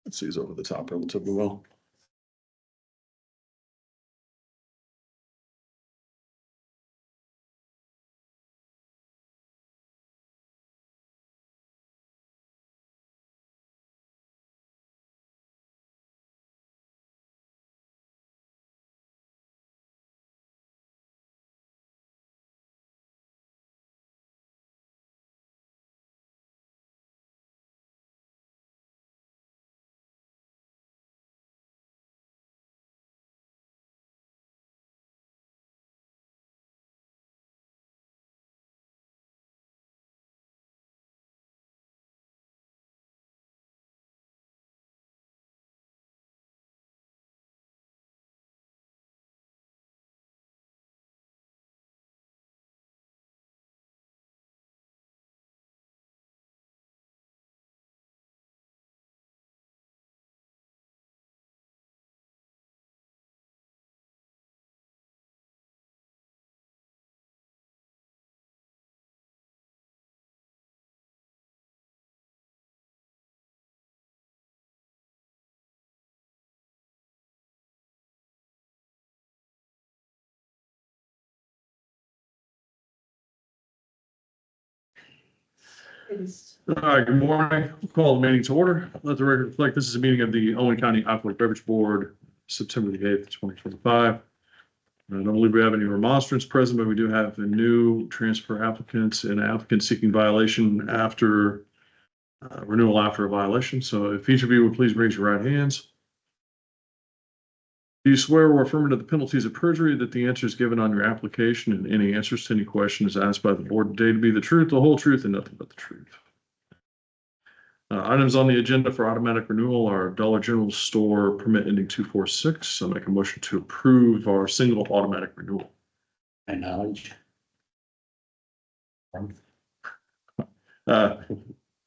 Let's see, he's over the top relatively well. All right, good morning. We'll call the meeting to order. Let the record reflect this is a meeting of the Owen County Alcoholic Beverage Board, September the 8th, 2025. I don't believe we have any remonstrance present, but we do have a new transfer applicants and applicants seeking violation after renewal after a violation. So if each of you would please raise your right hands. Do you swear or affirm to the penalties of perjury that the answers given on your application and any answers to any questions asked by the board today to be the truth, the whole truth, and nothing but the truth? Items on the agenda for automatic renewal are Dollar General store permit ending 246. So make a motion to approve our single automatic renewal. Acknowledge.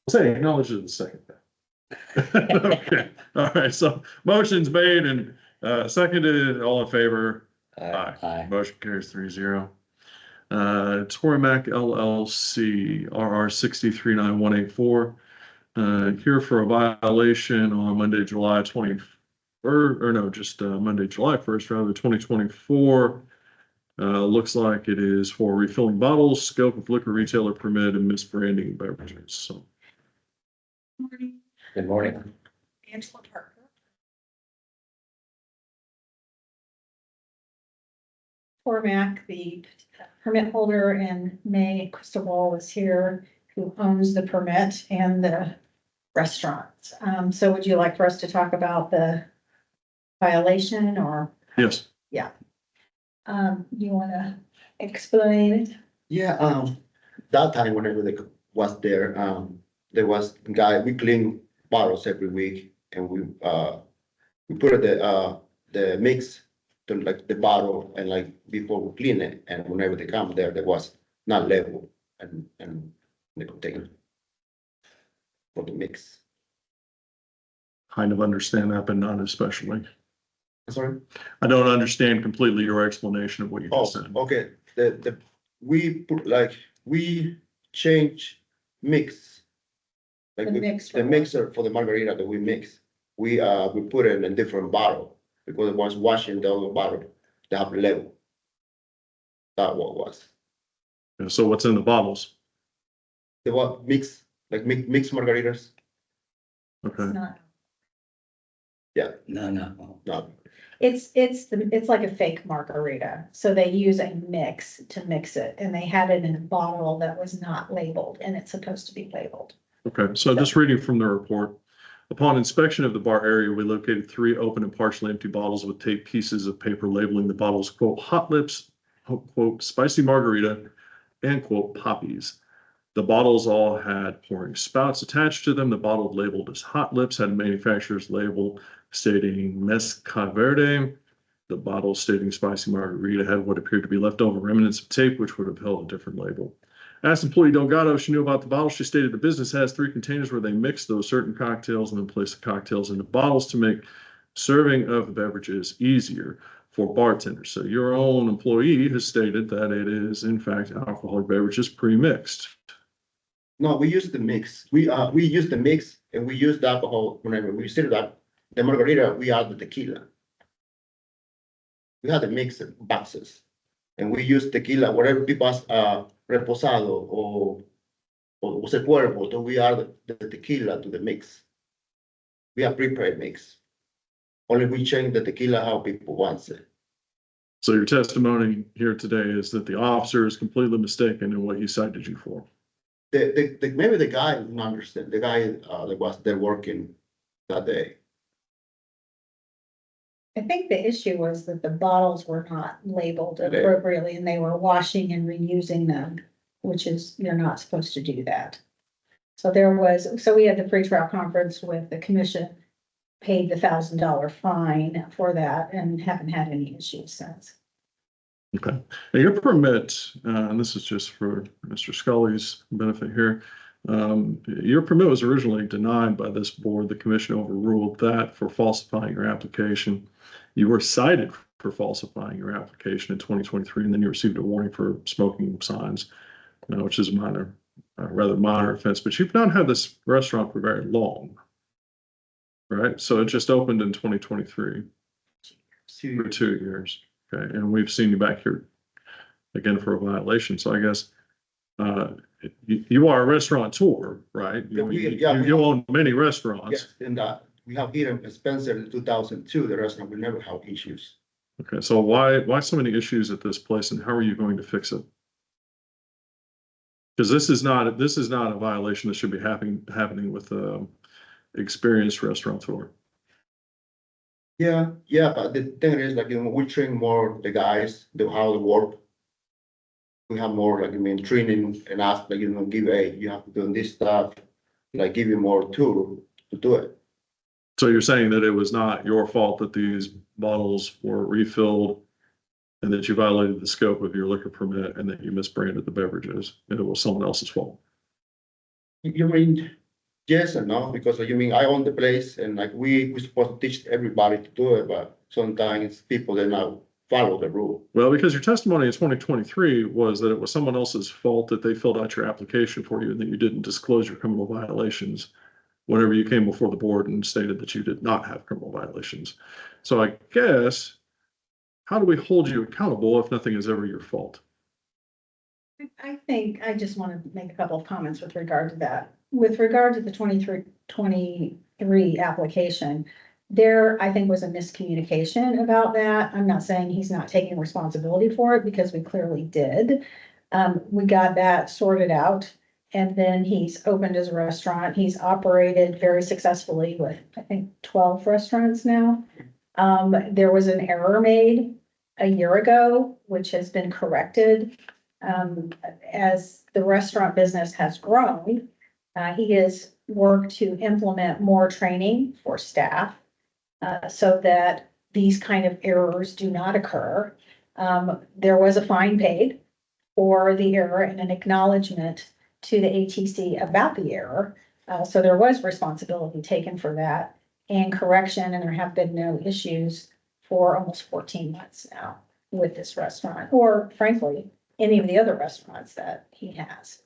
Say acknowledge it in a second. Okay, all right, so motion's made and seconded, all in favor? Aye. Motion carries 3-0. Torimac LLC, RR 6398184. Here for a violation on Monday, July 21st, or no, just Monday, July 1st, rather, 2024. Looks like it is for refilling bottles, scope of liquor retailer permit, and misbranding beverages. So, Morning, Good morning. Angela Parker. Cormac, the permit holder, and May Cristobal is here, who owns the permit and the restaurants. So would you like for us to talk about the violation or, yes. you wanna explain it? Yeah, that time whenever they was there was a guy, we clean bottles every week and we put the mix to like the bottle and like before we clean it, and whenever they come there was not labeled and the container for the mix. Kind of understand that, but not especially. Sorry? I don't understand completely your explanation of what you Oh, just said. okay, we put like, we change mix. Like The mix. the mixer for the margarita that we mix, we put it in a different bottle because it was washing the other bottle, they have a label. That what was. Yeah, so what's in the bottles? They were mix, like mixed margaritas. Okay. It's not. No. No, It's like a fake margarita, so they use a mix to mix it, and they had it in a bottle that was not labeled, and it's supposed to be labeled. Okay, so just reading from the report. Upon inspection of the bar area, we located 3 open and partially empty bottles with taped pieces of paper labeling the bottles, quote, hot lips, quote, spicy margarita, and quote, poppies. The bottles all had pouring spouts attached to them. The bottle labeled as hot lips had a manufacturer's label stating Mezcal Verde. The bottle stating spicy margarita had what appeared to be leftover remnants of tape, which would have held a different label. Asked employee Delgado if she knew about the bottle. She stated the business has 3 containers where they mix those certain cocktails and then place the cocktails into bottles to make serving of beverages easier for bartenders. So your own employee has stated that it is, in fact, alcoholic beverages pre-mixed. No, we use the mix. We use the mix and we use the alcohol whenever we serve that. The margarita, we add the tequila. We have the mix in boxes. And we use tequila, whatever people ask, reposado or Jose Cuervo, so we add the tequila to the mix. We have prepared mix. Only we change the tequila how people want it. So your testimony here today is that the officer is completely mistaken in what he cited you for. Maybe the guy didn't understand, the guy that was there working that day. I think the issue was that the bottles were not labeled Labeled. appropriately and they were washing and reusing them, which is, you're not supposed to do that. So we had the pre-trial conference with the commission, paid the $1,000 fine for that and haven't had any issues since. Okay. Now your permit, and this is just for Mr. Scully's benefit here. Your permit was originally denied by this board. The commission overruled that for falsifying your application. You were cited for falsifying your application in 2023, and then you received a warning for smoking signs, which is a rather minor offense. But you've not had this restaurant for very long, right? So it just opened in 2023 for 2 years. Okay, and we've seen you back here again for a violation. So I guess you are a restaurateur, right? You own many restaurants. Yes, and we have here in Spencer in 2002, the restaurant will never have issues. Okay, so why so many issues at this place, and how are you going to fix it? Because this is not a violation that should be happening with experienced restaurateur. Yeah, but the thing is, like, we train more the guys, how to work. We have more, like, training and ask, like, you have to do this stuff, like, give you more tool to do it. So you're saying that it was not your fault that these bottles were refilled and that you violated the scope of your liquor permit and that you misbranded the beverages, and it was someone else's fault? You mean, yes and no, because I own the place and like we supposed to teach everybody to do it, but sometimes people they not follow the rule. Well, because your testimony in 2023 was that it was someone else's fault that they filled out your application for you and that you didn't disclose your criminal violations whenever you came before the board and stated that you did not have criminal violations. So I guess, how do we hold you accountable if nothing is ever your fault? I think I just want to make a couple of comments with regard to that. With regard to the 23 application, there, I think, was a miscommunication about that. I'm not saying he's not taking responsibility for it because we clearly did. We got that sorted out. And then he's opened his restaurant. He's operated very successfully with, I think, 12 restaurants now. There was an error made a year ago, which has been corrected. As the restaurant business has grown, he has worked to implement more training for staff so that these kind of errors do not occur. There was a fine paid for the error and an acknowledgement to the ATC about the error. So there was responsibility taken for that and correction, and there have been no issues for almost 14 months now with this restaurant, or frankly, any of the other restaurants that he has.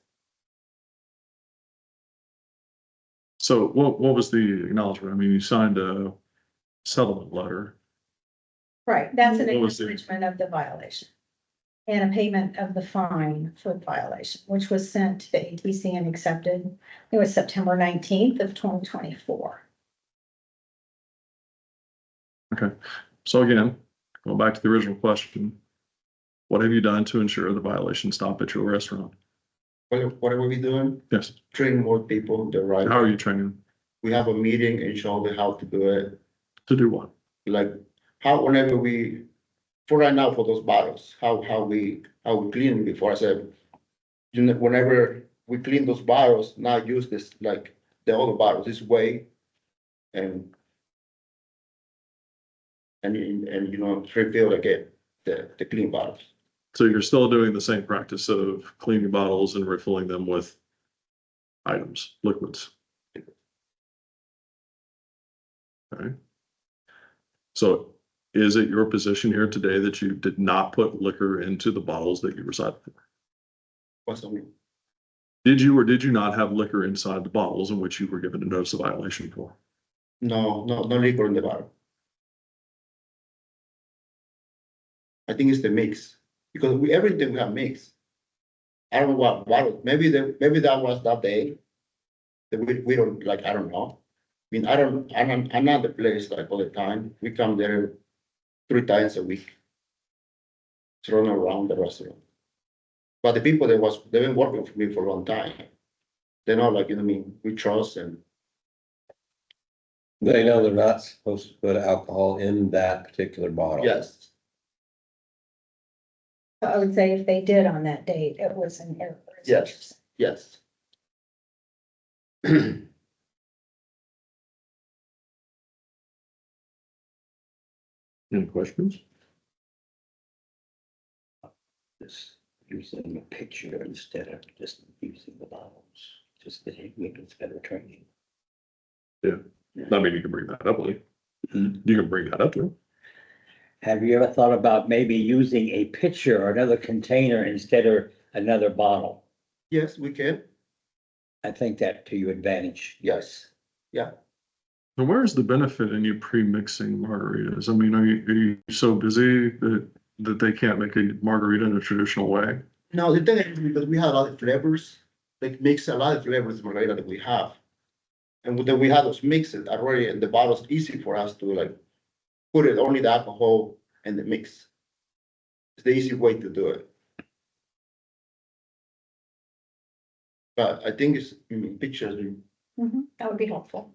So what was the acknowledgement? I mean, you signed a settlement letter. Right, that's an What was the- acknowledgement of the violation and a payment of the fine for the violation, which was sent to the ATC and accepted. It was September 19th of 2024. Okay, so again, going back to the original question, what have you done to ensure the violations stop at your restaurant? What are we doing? Yes. Train more people the right. How are you training We have a meeting and show them how to do it. to do what? Like how whenever for right now for those bottles, how we clean before. I said, whenever we clean those bottles, not use this like the other bottles this way, and refill again the clean bottles. So you're still doing the same practice of cleaning bottles and refilling them with items, liquids. Okay. So is it your position here today that you did not put liquor into the bottles that you recycled? What's the mean? Did you or did you not have liquor inside the bottles in which you were given a notice of violation for? No, no liquor in the bar. I think it's the mix, because everything we have mixed. I don't know what bottle, maybe that was that day. That we don't, like, I don't know. I mean, I'm not the place like all the time. We come there 3 times a week. To run around the restaurant. But the people they've been working for me for a long time. They know, like, you know what I mean, we trust and They know they're not supposed to put alcohol in that particular bottle. yes, I would say if they did on that date, it was an error. is what you're Yes. saying. yes. Any questions? Just using a picture instead of just using the bottles, just to make it better training. I mean, you can bring that up, Lee. Hmm. You can bring that up to him. Have you ever thought about maybe using a pitcher or another container instead of another bottle? Yes, we can, I think that to your advantage. yes, Now, where's the benefit in you pre-mixing margaritas? I mean, are you so busy that they can't make a margarita in a traditional way? no, the thing is, because we have a lot of flavors, like mix a lot of flavors margarita that we have. And then we have those mixes already in the bottles, easy for us to like, put it only the alcohol and the mix. It's the easy way to do it. But I think it's, pictures, That would be helpful.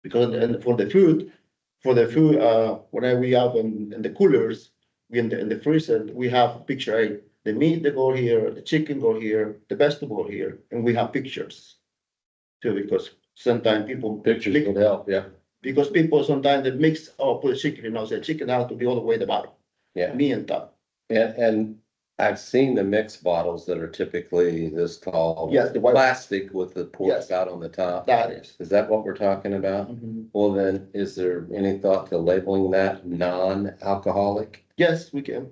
because, and for the food, whenever we have in the coolers, we in the freezer, we have picture, right? The meat, they go here, the chicken go here, the vegetable here, and we have pictures. Too, because sometimes people. Pictures would help, yeah. Because people sometimes they mix, put chicken, say chicken has to be all the way at the bottom, Yeah, me and top. and I've seen the mixed bottles that are typically this tall. Yes, the white- Plastic with the pork Yes. out on the top. That is. Is that what we're talking about? Well, then, is there any thought to labeling that non-alcoholic? Yes, we can.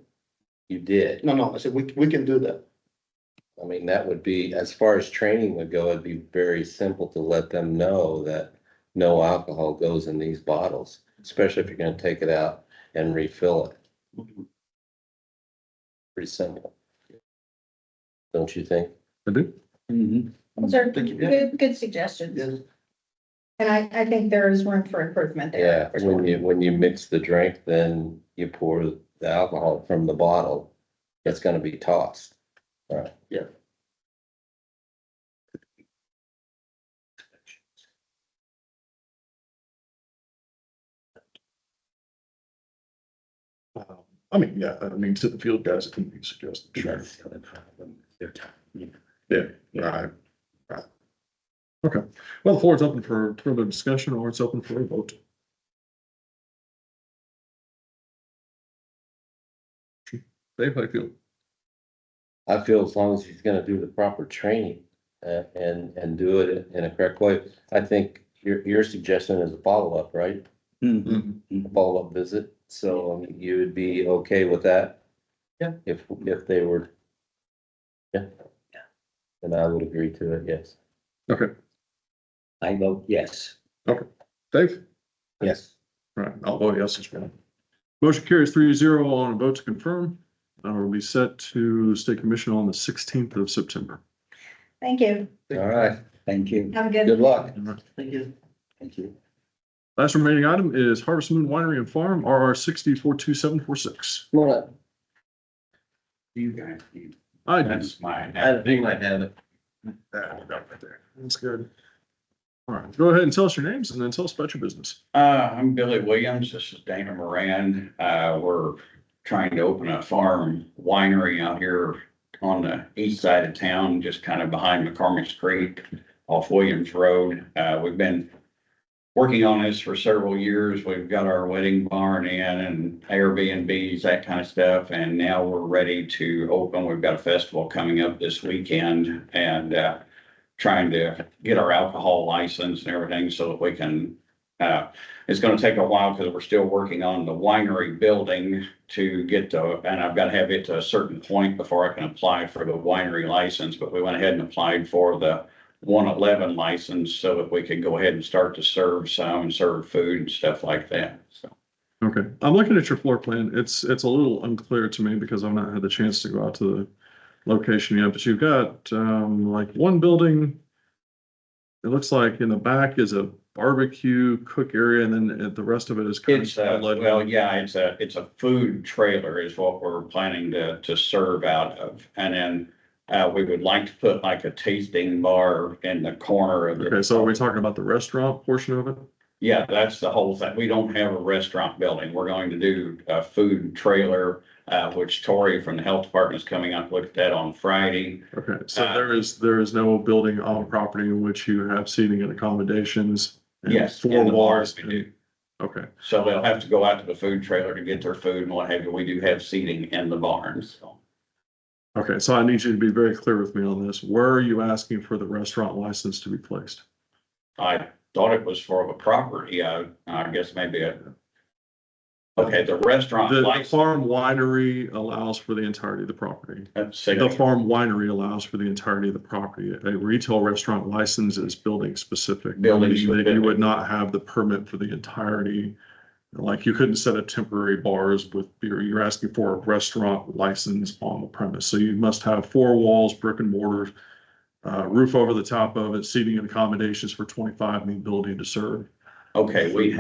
You did. No, I said, we can do that. I mean, that would be, as far as training would go, it'd be very simple to let them know that no alcohol goes in these bottles, especially if you're gonna take it out and refill it. Pretty simple. Don't you think? I do. Mhm. Those are Thank you. Yeah. good suggestions. Yes, And I think there is room for improvement there. Yeah, for sure. when you mix the drink, then you pour the alcohol from the bottle, it's gonna be tossed. Right. Yeah. I mean, yeah, I mean, to the field guys, it can be suggested, sure. That's the other problem. Their time. Yeah, right. Okay, well, the floor is open for further discussion or it's open for a vote. Dave, how do you feel? I feel as long as he's gonna do the proper training, and do it in a correct way. I think your suggestion is a follow-up, right? Mhm. A follow-up visit, so you would be okay with that? Yeah. If they were. Yeah. Then I would agree to it, yes. Okay, I vote yes. Dave? Yes. Right, I'll vote yes as well. Motion carries 3-0 on a vote to confirm. Will be set to state commission on the 16th of September. Thank you. All right, Thank you. Have a good. good luck. thank you. Thank you. Last remaining item is Harvest Moon Winery and Farm, RR 642746. Come on up. You guys, I do. that's mine. I think I have it. That's good. All right, go ahead and tell us your names and then tell us about your business. I'm Billy Williams. This is Dana Moran. We're trying to open a farm winery out here on the east side of town, just kind of behind McCormick's Creek off Williams Road. We've been working on this for several years. We've got our wedding barn in and Airbnbs, that kind of stuff. And now we're ready to open. We've got a festival coming up this weekend and, trying to get our alcohol license and everything so that we can It's gonna take a while because we're still working on the winery building to get to, and I've got to have it to a certain point before I can apply for the winery license, but we went ahead and applied for the 111 license so that we could go ahead and start to serve some and serve food and stuff like that, so. Okay, I'm looking at your floor plan. It's a little unclear to me because I've not had the chance to go out to the location yet, but you've got, like one building. It looks like in the back is a barbecue cook area and then the rest of it is kind It's, of. well, yeah, it's a food trailer is what we're planning to serve out of. And then, we would like to put like a tasting bar in the corner of the. Okay, so are we talking about the restaurant portion of it? Yeah, that's the whole thing. We don't have a restaurant building. We're going to do a food trailer, which Tori from the health department is coming up, look at that on Friday. Okay, so there is no building on property in which you have seating and accommodations? And Yes, four in the walls. bars we do. Okay, So they'll have to go out to the food trailer to get their food and what have you. We do have seating in the barns, so. okay, so I need you to be very clear with me on this. Where are you asking for the restaurant license to be placed? I thought it was for a property. I guess maybe okay, the restaurant The license. farm winery allows for the entirety of the property. Let's The see. farm winery allows for the entirety of the property. A retail restaurant license is building specific. Building Meaning that you specific. would not have the permit for the entirety. Like you couldn't set up temporary bars with beer. You're asking for a restaurant license on the premise. So you must have four walls, brick and mortar, roof over the top of it, seating and accommodations for 25, and the ability to serve. Okay, we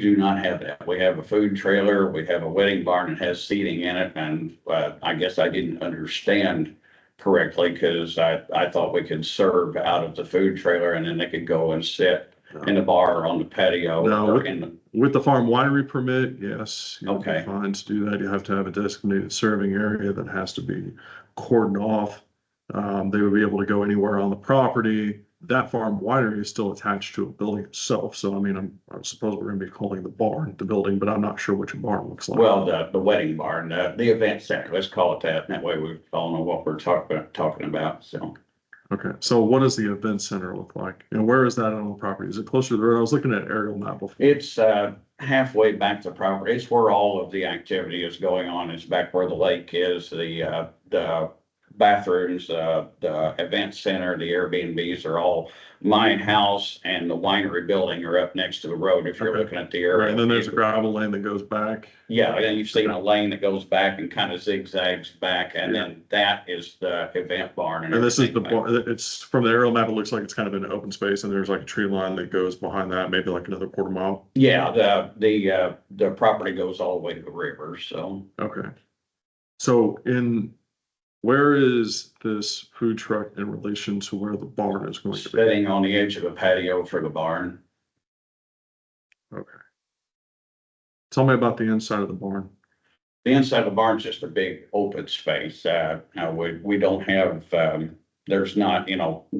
do not have that. We have a food trailer, we have a wedding barn that has seating in it, and, I guess I didn't understand correctly, because I thought we could serve out of the food trailer and then they could go and sit in the bar or on the patio No, or in the, With the farm winery permit, yes. you'll be Okay. fine to do that. You have to have a designated serving area that has to be cordoned off. They would be able to go anywhere on the property. That farm winery is still attached to a building itself. So I mean, I suppose we're gonna be calling the barn the building, but I'm not sure what your barn looks like. well, the wedding barn, the event center, let's call it that. And that way we all know what we're talking about, so. Okay, so what does the event center look like? And where is that on the property? Is it closer to the road? I was looking at an aerial map before. It's halfway back to property. It's where all of the activity is going on. It's back where the lake is, the bathrooms, the event center, the Airbnbs are all, my house and the winery building are up next to the road if you're Okay. looking at the Right, and then there's a area. gravel lane that goes back. Yeah, and then you've seen a lane that goes back and kind of zigzags back, and then that is the event barn. And this is the, everything back. it's from the aerial map, it looks like it's kind of an open space and there's like a tree line that goes behind that, maybe like another quarter mile. Yeah, the property goes all the way to the river, so. Okay. So where is this food truck in relation to where the barn is going to be? Sitting on the edge of a patio for the barn. Okay. Tell me about the inside of the barn. The inside of the barn's just a big open space. We don't have, there's not,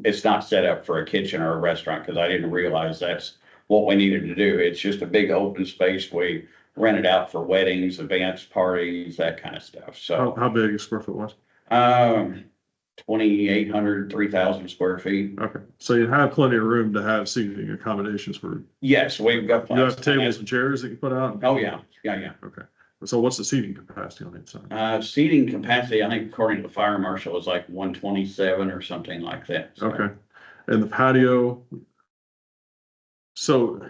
it's not set up for a kitchen or a restaurant, because I didn't realize that's what we needed to do. It's just a big open space. We rent it out for weddings, events, parties, that kind of stuff. So, How big a square foot was? 2,800, 3,000 square feet. Okay, so you have plenty of room to have seating accommodations for, Yes, we've got. you have tables and chairs that you put out? Oh, yeah, yeah. Okay, so what's the seating capacity on the inside? Seating capacity, I think according to the fire marshal, is like 127 or something like that. So, Okay, and the patio? So,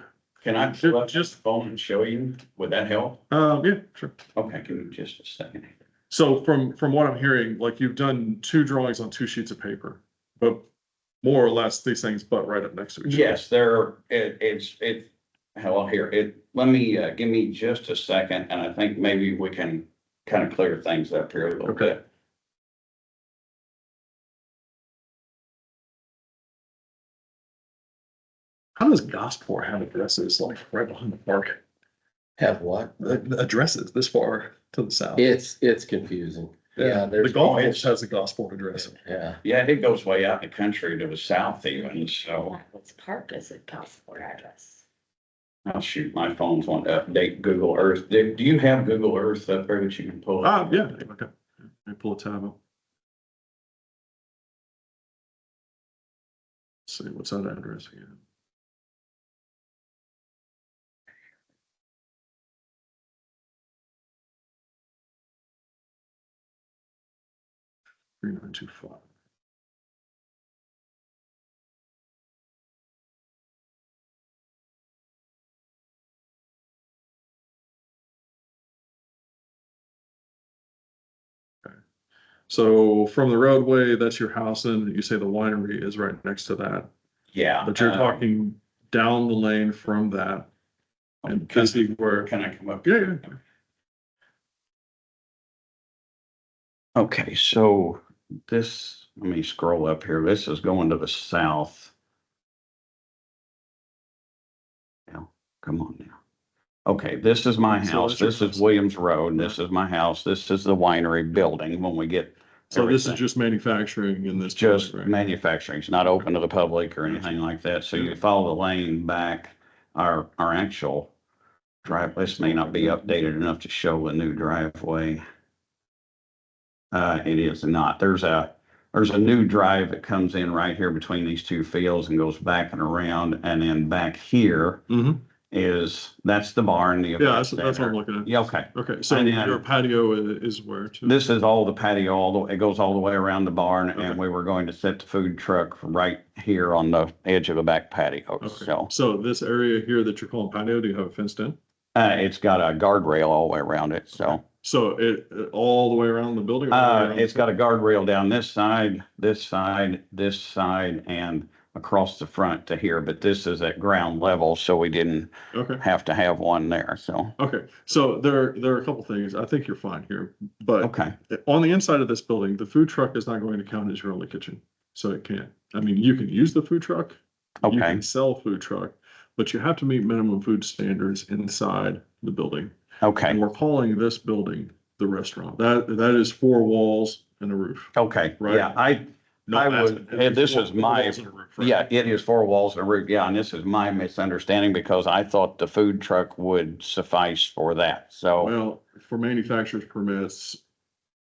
can I Ju- pull up just- just phone and show you? Would that help? yeah, sure. Okay, give me just a second. So from what I'm hearing, like you've done two drawings on two sheets of paper, but more or less these things butt right up next to each other. Yes, well, here, let me, give me just a second, and I think maybe we can kind of clear things up here a little Okay. bit. How does Gosport have addresses like right behind the park? Have what? The addresses this far to the south? It's confusing. Yeah, The there's. golf course has a Gosport address. Yeah, Yeah, it goes way out in the country to the south even, so, What's park is a passport address? I'll shoot, my phone's want to update Google Earth. Do you have Google Earth up there that you can pull? Yeah, okay. Let me pull a tab up. Let's see, what's that address again? 3925. So from the roadway, that's your house, and you say the winery is right next to that. Yeah. But you're talking down the lane from that. And Can this is where, can I come up? yeah, yeah. Okay, so this, let me scroll up here. This is going to the south. Now, come on now. Okay, this is my So house. that's your This is house. Williams Road. This is my house. This is the winery building when we get So this is everything. just manufacturing in this. Just building, right? manufacturing. It's not open to the public or anything like that. So you follow the lane back, our actual drive, this may not be updated enough to show a new driveway. It is not. There's a new drive that comes in right here between these two fields and goes back and around. And then back here Mhm. is, that's the barn. The Yeah, that's what I'm looking at. Yeah, okay. Okay, so And then- your patio is where to? This is all the patio, all the, it goes all the way around the barn, Okay. and we were going to set the food truck right here on the edge of the back patio, Okay, so. so this area here that you're calling patio, do you have it fenced in? It's got a guardrail all the way around it, so. So it all the way around the building? or all the way around It's the- got a guardrail down this side, this side, this side, and across the front to here, but this is at ground level, so we didn't Okay, have to have one there, so. okay, so there are a couple things, I think you're fine here, but Okay, on the inside of this building, the food truck is not going to count as your only kitchen, so it can't. I mean, you can use the food truck. You Okay. can sell food truck, but you have to meet minimum food standards inside the building. okay, And we're calling this building the restaurant. That is 4 walls and a roof. okay, Right. yeah, No, I that's- would- it's this four- is four my- walls and a roof, right? yeah, it is 4 walls and a roof, yeah, and this is my misunderstanding because I thought the food truck would suffice for that, so. Well, for manufacturer's permits,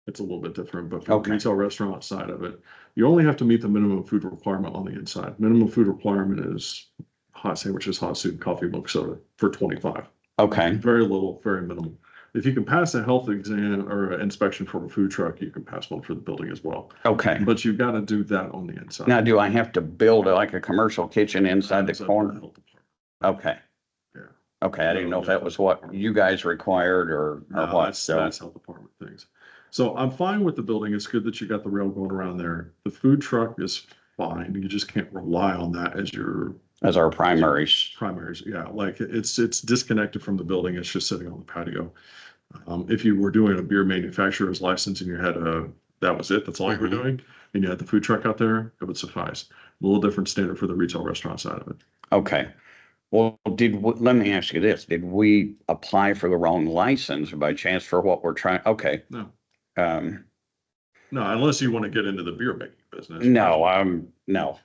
it's a little bit different, but for the Okay. retail restaurant side of it, you only have to meet the minimum food requirement on the inside. Minimum food requirement is hot sandwiches, hot soup, coffee, milk, soda for 25. Okay, Very little, very minimal. If you can pass a health exam or an inspection for a food truck, you can pass one for the building as well. okay. But you've got to do that on the inside. Now, do I have to build like a commercial kitchen inside the That's up to corner? health department. Okay. Yeah. Okay, I didn't know if that was what you guys required or No, what, that's so. health department things. So I'm fine with the building. It's good that you got the rail going around there. The food truck is fine. You just can't rely on that as your As our primaries. primaries. Yeah, like it's disconnected from the building. It's just sitting on the patio. If you were doing a beer manufacturer's license and you had that was it, that's all you were Mhm. doing, and you had the food truck out there, it would suffice. A little different standard for the retail restaurant side of it. Okay. Well, let me ask you this. Did we apply for the wrong license by chance for what we're trying? Okay. No. Um, No, unless you want to get into the beer making business. no, no,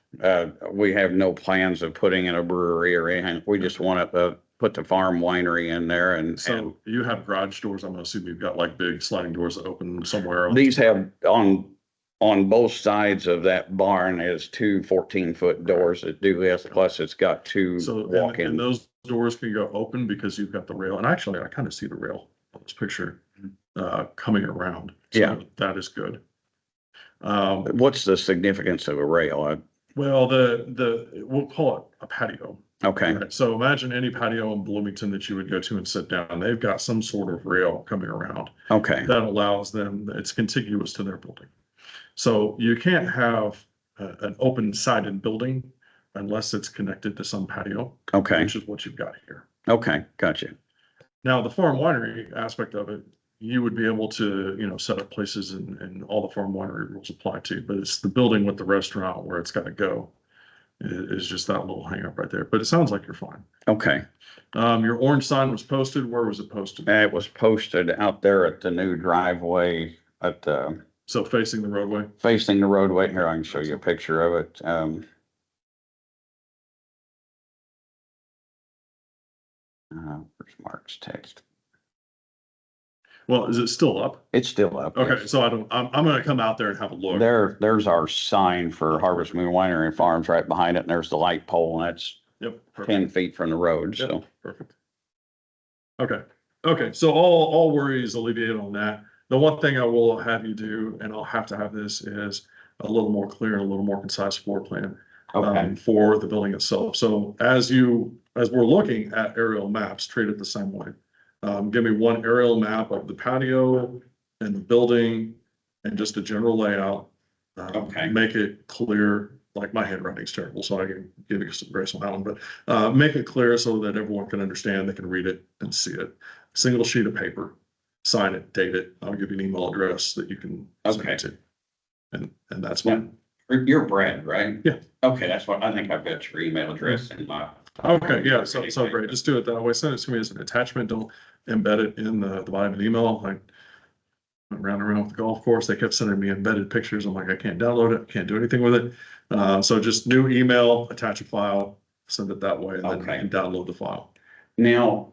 we have no plans of putting in a brewery or anything. We just want to, put the farm winery in there and So you have garage doors. I'm gonna assume you've got like big sliding doors that open somewhere. these have on both sides of that barn is 2 14-foot doors that do this, plus it's got 2 So, and walk-in. those doors can go open because you've got the rail, and actually, I kind of see the rail on this picture, coming around. So Yeah. that is good. What's the significance of a rail? Well, we'll call it a patio. Okay, Right? So imagine any patio in Bloomington that you would go to and sit down, they've got some sort of rail coming around okay, that allows them, it's contiguous to their building. So you can't have an open sided building unless it's connected to some patio, okay, which is what you've got here. okay, gotcha. Now, the farm winery aspect of it, you would be able to, set up places and all the farm winery rules apply to, but it's the building with the restaurant where it's gotta go. Is just that little hang up right there, but it sounds like you're fine. Okay. Your orange sign was posted, where was it posted? It was posted out there at the new driveway at the, So facing the roadway? facing the roadway. Here, I can show you a picture of it. Where's Mark's text? Well, is it still up? It's still up. Okay, so I'm gonna come out there and have a look. There's our sign for Harvest Moon Winery and Farms right behind it, and there's the light pole, and that's Yep. perfect. 10 feet from the road, so. Yep, perfect. Okay, so all worries alleviated on that. The one thing I will have you do, and I'll have to have this, is a little more clear and a little more concise floor plan. Okay, For the building itself. So as we're looking at aerial maps, treat it the same way. Give me one aerial map of the patio and the building and just a general layout. Okay. Make it clear, like my handwriting's terrible, so I can give you some grace on that one, but make it clear so that everyone can understand, they can read it and see it. Single sheet of paper, sign it, date it. I'll give you an email address that you can send Okay. it to. And that's fine. You're Brad, right? Yeah. Okay, that's what, I think I've got your email address in my. Okay, yeah, so great. Just do it that way. Send it to me as an attachment. Don't embed it in the body of an email. Like went round and around with the golf course. They kept sending me embedded pictures. I'm like, I can't download it. I can't do anything with it. So just new email, attach a file, send it that way, and then you Okay. can download the file. Now,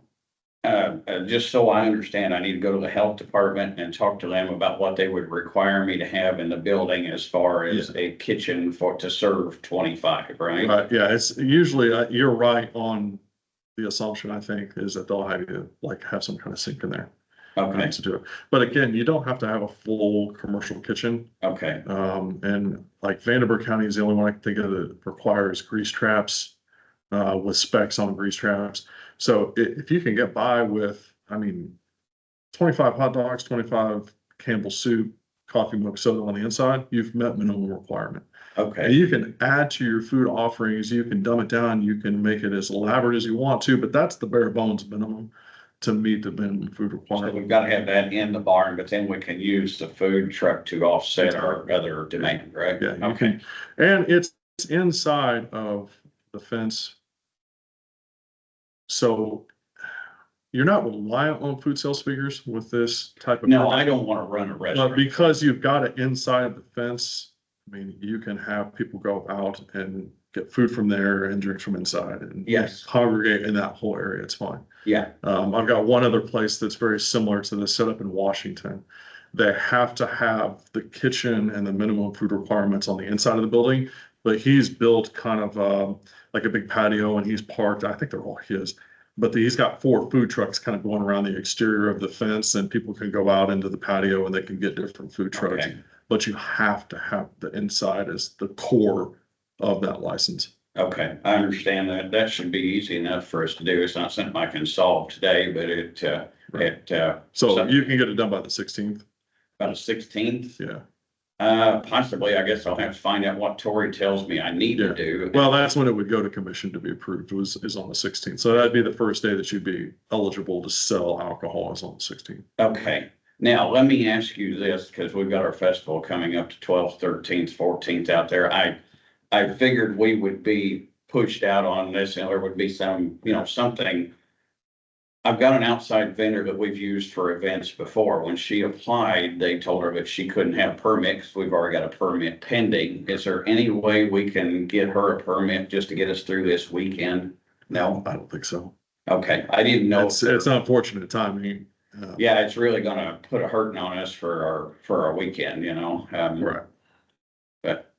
just so I understand, I need to go to the health department and talk to them about what they would require me to have in the building as far as a kitchen to serve 25, right? Right, yeah, it's usually, you're right on the assumption, I think, is that they'll have you like have some kind of sink in there. Okay, To do it. But again, you don't have to have a full commercial kitchen. okay, And like Vanderburgh County is the only one I can think of that requires grease traps, with specs on grease traps. So if you can get by with, I mean, 25 hot dogs, 25 Campbell soup, coffee mug soda on the inside, you've met minimum requirement. And okay. you can add to your food offerings, you can dumb it down, you can make it as elaborate as you want to, but that's the bare bones minimum to meet the minimum food So requirement. we've got to have that in the barn, but then we can use the food truck to offset our other demand, right? Yeah, you Okay, can, and it's inside of the fence. So you're not reliant on food sales figures with this type of. no, I don't want to run a But restaurant. because you've got it inside the fence, I mean, you can have people go out and get food from there and drinks from inside and Yes. congregate in that whole area. It's fine. Yeah, I've got one other place that's very similar to this setup in Washington. They have to have the kitchen and the minimum food requirements on the inside of the building, but he's built kind of like a big patio and he's parked, I think they're all his. But he's got 4 food trucks kind of going around the exterior of the fence and people can go out into the patio and they can get different food trucks. okay, But you have to have the inside as the core of that license. okay. I understand that. That should be easy enough for us to do. It's not something I can solve today, but So you can get it done by the 16th. about a 16th. Yeah. Possibly, I guess I'll have to find out what Tori tells me I need to Yeah. do. Well, that's when it would go to commission to be approved is on the 16th. So that'd be the first day that you'd be eligible to sell alcohol is on the 16th. Okay, now let me ask you this, because we've got our festival coming up to 12th, 13th, 14th out there. I figured we would be pushed out on this and there would be some, something. I've got an outside vendor that we've used for events before. When she applied, they told her that she couldn't have a permit because we've already got a permit pending. Is there any way we can get her a permit just to get us through this weekend? No? I don't think so. Okay, I didn't know. It's unfortunate timing. Yeah, it's really gonna put a hurting on us for our weekend, Right. But,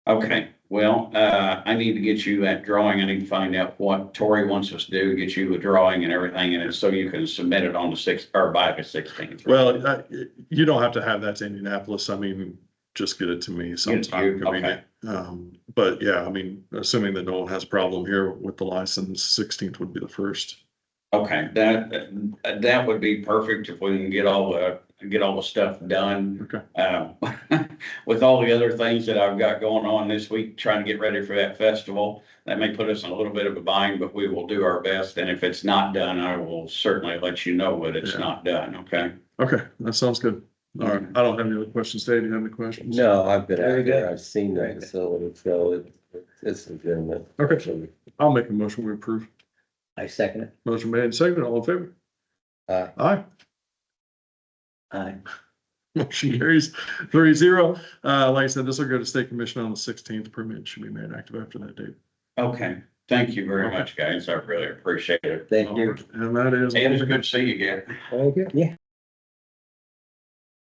okay, well, I need to get you that drawing. I need to find out what Tori wants us to do, get you the drawing and everything, and it's so you can submit it on the 6th or by the 16th. Well, you don't have to have that to Indianapolis. I mean, just get it to me sometime you, convenient. But yeah, I mean, assuming that no one has a problem here with the license, 16th would be the first. Okay, that would be perfect if we can get all the stuff done. Okay. With all the other things that I've got going on this week, trying to get ready for that festival, that may put us in a little bit of a bind, but we will do our best. And if it's not done, I will certainly let you know that it's Yeah. not done, okay? Okay, that sounds good. All right. I don't have any other questions. Dave, do you have any questions? No, I've been Very out there, good. I've seen the Very good. facility, so it's legitimate. Okay. I'll make a motion. We approve. I second it. Motion made and seconded. All in favor? Aye. Aye. Motion carries 3-0. Like I said, this will go to state commission on the 16th. Permit should be made active after that date. Okay, thank you very Okay. much, guys. I really appreciate it. Thank you. And that is. Hey, it was good to see you again. Very good. Yeah.